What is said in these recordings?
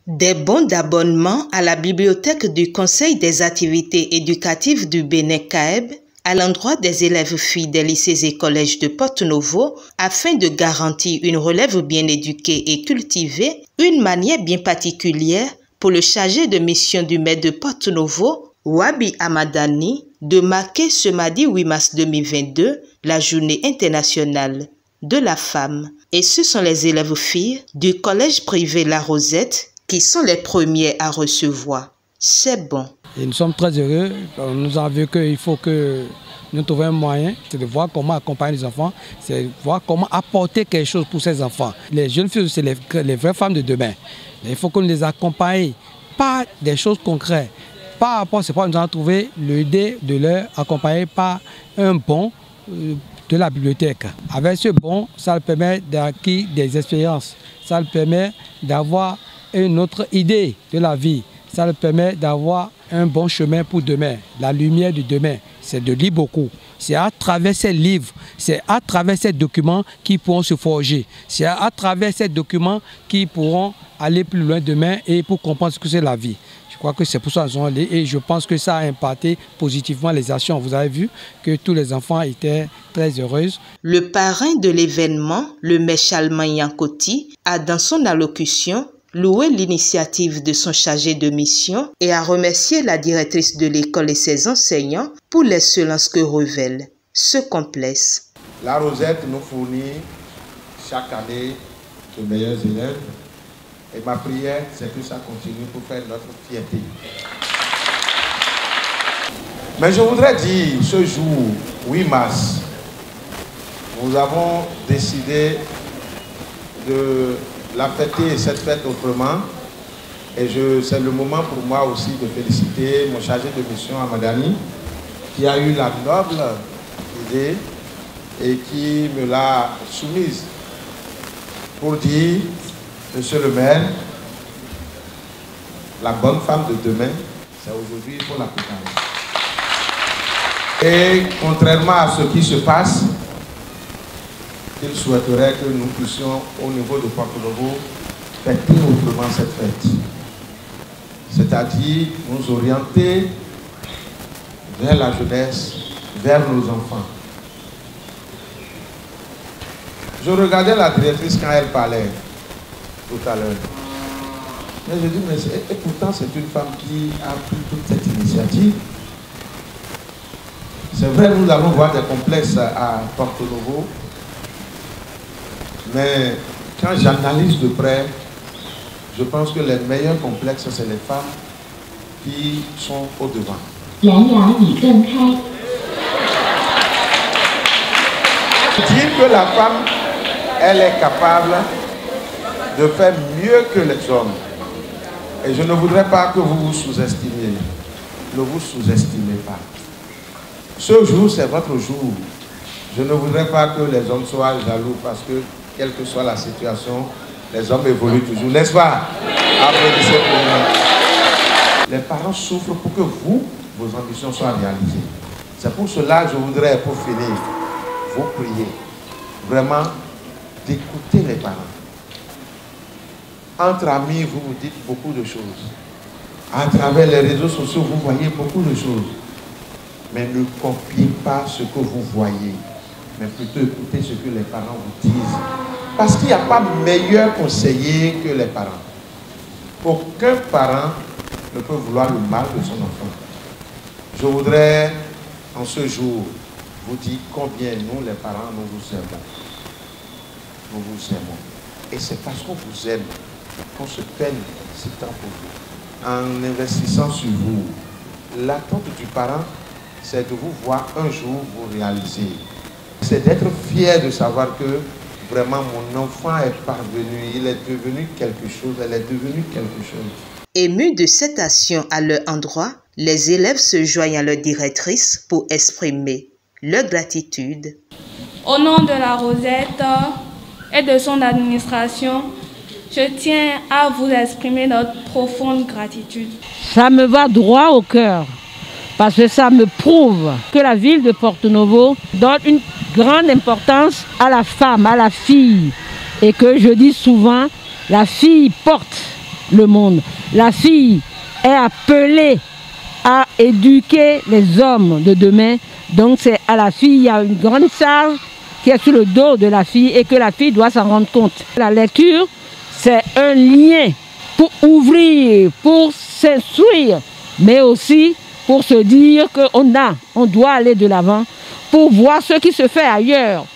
Des bons d'abonnement à la bibliothèque du Conseil des activités éducatives du Bénin CAEB à l'endroit des élèves filles des lycées et collèges de Porto-Novo afin de garantir une relève bien éduquée et cultivée, une manière bien particulière pour le chargé de mission du maire de Porto-Novo, Wabi Amadani, de marquer ce mardi 8 mars 2022 la journée internationale de la femme. Et ce sont les élèves filles du collège privé La Rosette qui sont les premiers à recevoir. C'est bon. Et nous sommes très heureux. Nous avons vu qu'il faut que nous trouvions un moyen, c'est de voir comment accompagner les enfants, c'est de voir comment apporter quelque chose pour ces enfants. Les jeunes filles, c'est les vraies femmes de demain. Il faut qu'on les accompagne par des choses concrètes. Par rapport, c'est pas nous avons trouvé l'idée de leur accompagner par un bon de la bibliothèque. Avec ce bon, ça leur permet d'acquérir des expériences, ça leur permet d'avoir une autre idée de la vie, ça leur permet d'avoir un bon chemin pour demain. La lumière de demain, c'est de lire beaucoup. C'est à travers ces livres, c'est à travers ces documents qu'ils pourront se forger. C'est à travers ces documents qu'ils pourront aller plus loin demain et pour comprendre ce que c'est la vie. Je crois que c'est pour ça qu'ils sont allés et je pense que ça a impacté positivement les actions. Vous avez vu que tous les enfants étaient très heureux. Le parrain de l'événement, le maire Chalman Yankoti, a dans son allocution loué l'initiative de son chargé de mission et a remercié la directrice de l'école et ses enseignants pour l'excellence que révèle ce complexe. La Rosette nous fournit chaque année de meilleurs élèves. Et ma prière, c'est que ça continue pour faire notre fierté. Mais je voudrais dire, ce jour, 8 mars, nous avons décidé de la fêter, cette fête autrement. Et c'est le moment pour moi aussi de féliciter mon chargé de mission, Amadani, qui a eu la noble idée et qui me l'a soumise pour dire: Monsieur le maire, la bonne femme de demain, c'est aujourd'hui, il faut la préparer. Et contrairement à ce qui se passe, il souhaiterait que nous puissions, au niveau de Porto-Novo, fêter autrement cette fête. C'est-à-dire nous orienter vers la jeunesse, vers nos enfants. Je regardais la directrice quand elle parlait tout à l'heure. Mais je dis, et pourtant c'est une femme qui a pris toute cette initiative. C'est vrai, nous allons voir des complexes à Porto-Novo, mais quand j'analyse de près, je pense que les meilleurs complexes, c'est les femmes qui sont au devant. Dire que la femme, elle est capable de faire mieux que les hommes. Et je ne voudrais pas que vous vous sous-estimiez. Ne vous sous-estimez pas. Ce jour, c'est votre jour. Je ne voudrais pas que les hommes soient jaloux parce que, quelle que soit la situation, les hommes évoluent toujours. N'est-ce pas? Applaudissez pour nous. Les parents souffrent pour que vos ambitions soient réalisées. C'est pour cela que je voudrais, pour finir, vous prier vraiment d'écouter les parents. Entre amis, vous vous dites beaucoup de choses. À travers les réseaux sociaux, vous voyez beaucoup de choses. Mais ne copiez pas ce que vous voyez, mais plutôt écoutez ce que les parents vous disent. Parce qu'il n'y a pas meilleur conseiller que les parents. Aucun parent ne peut vouloir le mal de son enfant. Je voudrais, en ce jour, vous dire combien nous, les parents, nous vous aimons. Nous vous aimons. Et c'est parce qu'on vous aime qu'on se peine si tant pour vous. En investissant sur vous, l'attente du parent, c'est de vous voir un jour vous réaliser. C'est d'être fier de savoir que vraiment mon enfant est parvenu, il est devenu quelque chose, elle est devenue quelque chose. Émus de cette action à leur endroit, les élèves se joignent à leur directrice pour exprimer leur gratitude. Au nom de la Rosette et de son administration, je tiens à vous exprimer notre profonde gratitude. Ça me va droit au cœur, parce que ça me prouve que la ville de Porto-Novo donne une grande importance à la femme, à la fille. Et que je dis souvent, la fille porte le monde. La fille est appelée à éduquer les hommes de demain. Donc c'est à la fille, il y a une grande charge qui est sur le dos de la fille et que la fille doit s'en rendre compte. La lecture, c'est un lien pour ouvrir, pour s'instruire, mais aussi pour se dire qu'on doit aller de l'avant, pour voir ce qui se fait ailleurs.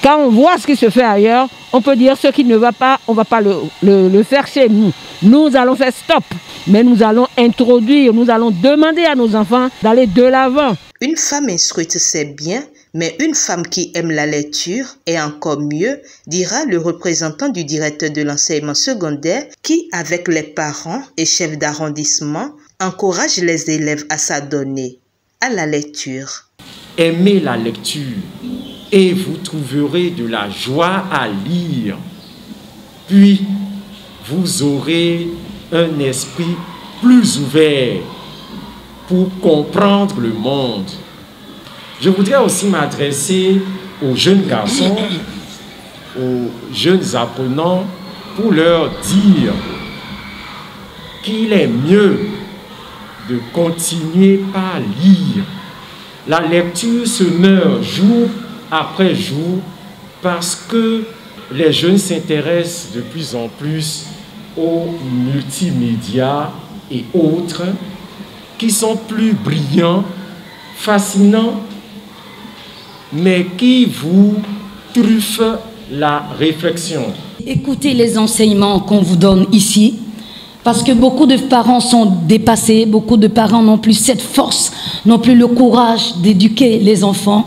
Quand on voit ce qui se fait ailleurs, on peut dire ce qui ne va pas, on ne va pas le faire chez nous. Nous allons faire stop, mais nous allons introduire, nous allons demander à nos enfants d'aller de l'avant. Une femme instruite, c'est bien, mais une femme qui aime la lecture est encore mieux, dira le représentant du directeur de l'enseignement secondaire qui, avec les parents et chefs d'arrondissement, encourage les élèves à s'adonner à la lecture. Aimez la lecture et vous trouverez de la joie à lire. Puis, vous aurez un esprit plus ouvert pour comprendre le monde. Je voudrais aussi m'adresser aux jeunes garçons, aux jeunes apprenants, pour leur dire qu'il est mieux de continuer par lire. La lecture se meurt jour après jour parce que les jeunes s'intéressent de plus en plus aux multimédias et autres qui sont plus brillants, fascinants, mais qui vous truffent la réflexion. Écoutez les enseignements qu'on vous donne ici, parce que beaucoup de parents sont dépassés, beaucoup de parents n'ont plus cette force, n'ont plus le courage d'éduquer les enfants.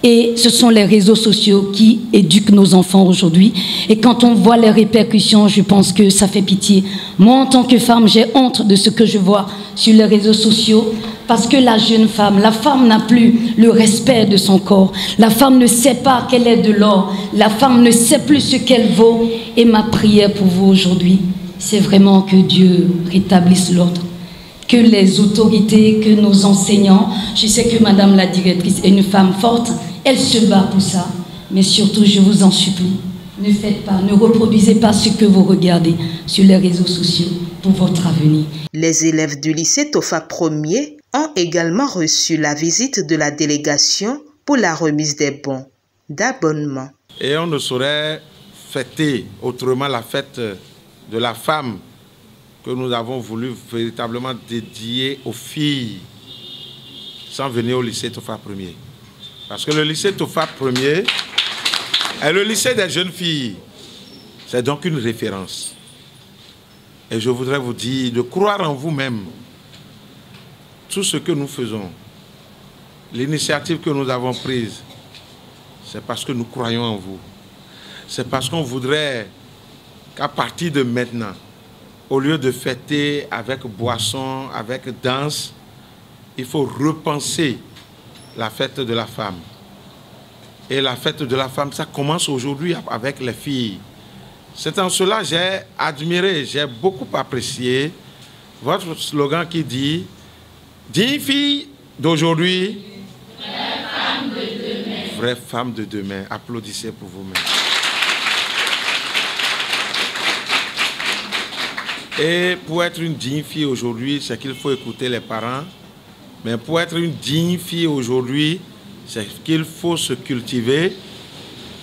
Et ce sont les réseaux sociaux qui éduquent nos enfants aujourd'hui. Et quand on voit les répercussions, je pense que ça fait pitié. Moi, en tant que femme, j'ai honte de ce que je vois sur les réseaux sociaux. Parce que la jeune femme, la femme n'a plus le respect de son corps. La femme ne sait pas qu'elle est de l'or. La femme ne sait plus ce qu'elle vaut. Et ma prière pour vous aujourd'hui, c'est vraiment que Dieu rétablisse l'ordre. Que les autorités, que nos enseignants, je sais que Madame la directrice est une femme forte, elle se bat pour ça, mais surtout je vous en supplie, ne faites pas, ne reproduisez pas ce que vous regardez sur les réseaux sociaux pour votre avenir. Les élèves du lycée Tofa 1er ont également reçu la visite de la délégation pour la remise des bons d'abonnement. Et on ne saurait fêter autrement la fête de la femme que nous avons voulu véritablement dédier aux filles sans venir au lycée Tofa 1er. Parce que le lycée Tofa 1er est le lycée des jeunes filles. C'est donc une référence. Et je voudrais vous dire de croire en vous-même. Tout ce que nous faisons, l'initiative que nous avons prise, c'est parce que nous croyons en vous. C'est parce qu'on voudrait qu'à partir de maintenant, au lieu de fêter avec boisson, avec danse, il faut repenser la fête de la femme. Et la fête de la femme, ça commence aujourd'hui avec les filles. C'est en cela que j'ai admiré, j'ai beaucoup apprécié votre slogan qui dit « 10 filles d'aujourd'hui, vraies femmes de demain ». Vraies femmes de demain. Applaudissez pour vous-même. Et pour être une digne fille aujourd'hui, c'est qu'il faut écouter les parents. Mais pour être une digne fille aujourd'hui, c'est qu'il faut se cultiver.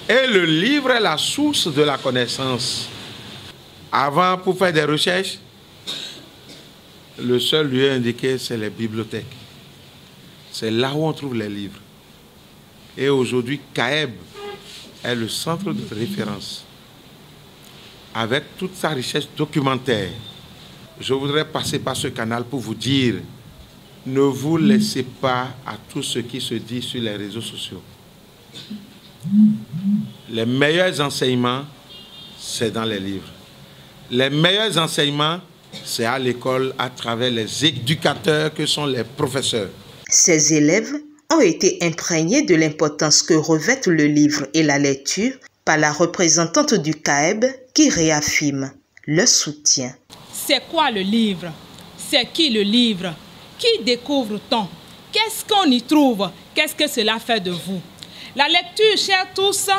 Et le livre est la source de la connaissance. Avant, pour faire des recherches, le seul lieu indiqué, c'est les bibliothèques. C'est là où on trouve les livres. Et aujourd'hui, CAEB est le centre de référence. Avec toute sa richesse documentaire, je voudrais passer par ce canal pour vous dire, ne vous laissez pas à tout ce qui se dit sur les réseaux sociaux. Les meilleurs enseignements, c'est dans les livres. Les meilleurs enseignements, c'est à l'école à travers les éducateurs que sont les professeurs. Ces élèves ont été imprégnés de l'importance que revêtent le livre et la lecture par la représentante du CAEB qui réaffirme le soutien. C'est quoi le livre? C'est qui le livre? Qui découvre-t-on? Qu'est-ce qu'on y trouve? Qu'est-ce que cela fait de vous? La lecture, chers tous,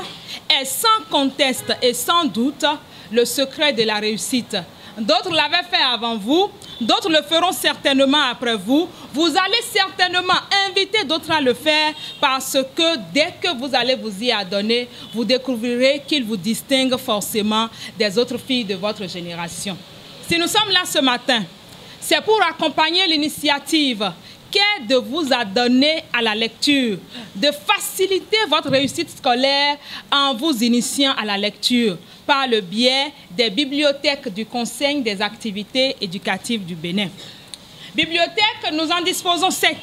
est sans conteste et sans doute le secret de la réussite d'autres l'avaient fait avant vous, d'autres le feront certainement après vous. Vous allez certainement inviter d'autres à le faire parce que dès que vous allez vous y adonner, vous découvrirez qu'il vous distingue forcément des autres filles de votre génération. Si nous sommes là ce matin, c'est pour accompagner l'initiative qu'est de vous adonner à la lecture, de faciliter votre réussite scolaire en vous initiant à la lecture par le biais des bibliothèques du Conseil des activités éducatives du Bénin. Bibliothèques, nous en disposons 7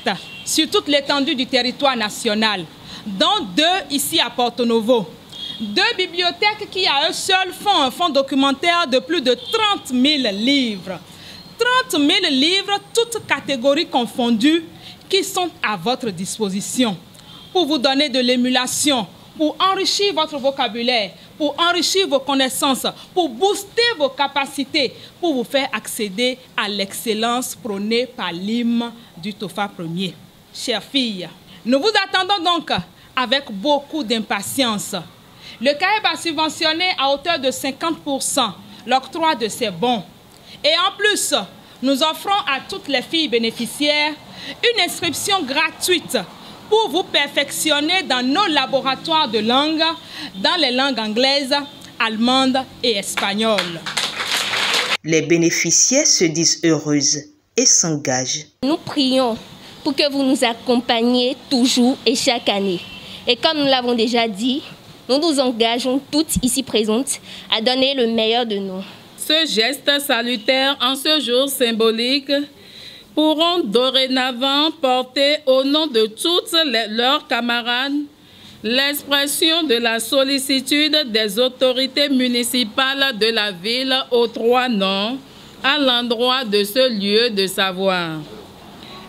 sur toute l'étendue du territoire national, dont 2 ici à Porto Novo. 2 bibliothèques qui à eux seuls font un fonds documentaire de plus de 30 000 livres. 30 000 livres, toutes catégories confondues, qui sont à votre disposition pour vous donner de l'émulation, pour enrichir votre vocabulaire, pour enrichir vos connaissances, pour booster vos capacités, pour vous faire accéder à l'excellence prônée par l'hymne du TOFA 1er. Chères filles, nous vous attendons donc avec beaucoup d'impatience. Le CAEB a subventionné à hauteur de 50% l'octroi de ces bons. Et en plus, nous offrons à toutes les filles bénéficiaires une inscription gratuite pour vous perfectionner dans nos laboratoires de langue, dans les langues anglaises, allemandes et espagnoles. Les bénéficiaires se disent heureuses et s'engagent. Nous prions pour que vous nous accompagniez toujours et chaque année. Et comme nous l'avons déjà dit, nous nous engageons toutes ici présentes à donner le meilleur de nous. Ce geste salutaire en ce jour symbolique pourront dorénavant porter au nom de toutes leurs camarades l'expression de la sollicitude des autorités municipales de la ville aux 3 noms à l'endroit de ce lieu de savoir.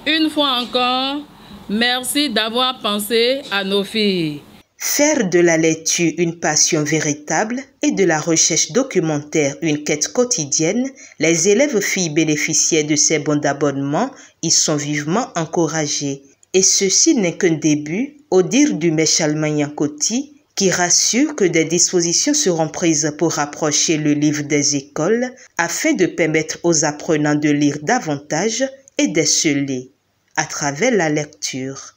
Une fois encore, merci d'avoir pensé à nos filles. Faire de la lecture une passion véritable et de la recherche documentaire une quête quotidienne, les élèves filles bénéficiaires de ces bons d'abonnement y sont vivement encouragés. Et ceci n'est qu'un début, au dire du maire Chalmagne-Yankoti, qui rassure que des dispositions seront prises pour rapprocher le livre des écoles afin de permettre aux apprenants de lire davantage et d'esceler à travers la lecture.